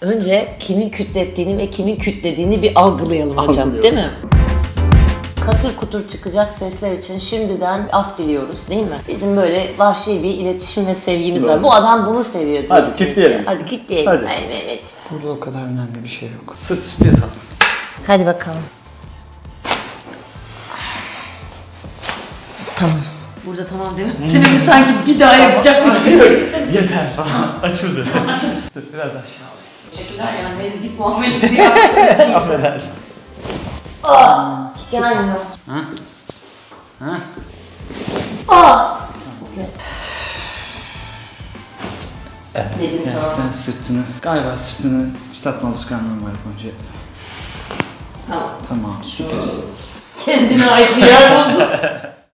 Önce kimin kütlettiğini ve kimin kütlediğini bir algılayalım hocam, değil mi? Katır kutur çıkacak sesler için şimdiden af diliyoruz, değil mi? Bizim böyle vahşi bir iletişim ve sevgimiz var. Bu adam bunu seviyor diyor. Hadi kitleyelim. Hadi kitleyelim. Hadi. Ay Mehmet. Burada o kadar önemli bir şey yok. Sırt üstü yatalım. Hadi bakalım. Tamam. Burada tamam değil mi? Senin sanki bir daha yapacakmış gibi. Yeter falan. Açıldı. Dur biraz aşağı alayım. Teşekkürler ya. Mezgit muamelesi yaptığın için. Affedersin. Gelmiyor. Ha? Ha? Evet, Dedim gerçekten tamam. sırtını, galiba sırtını çıtlatma alışkanlığım var Gonca. Tamam. Tamam, süperiz. Kendine ait bir yer buldun.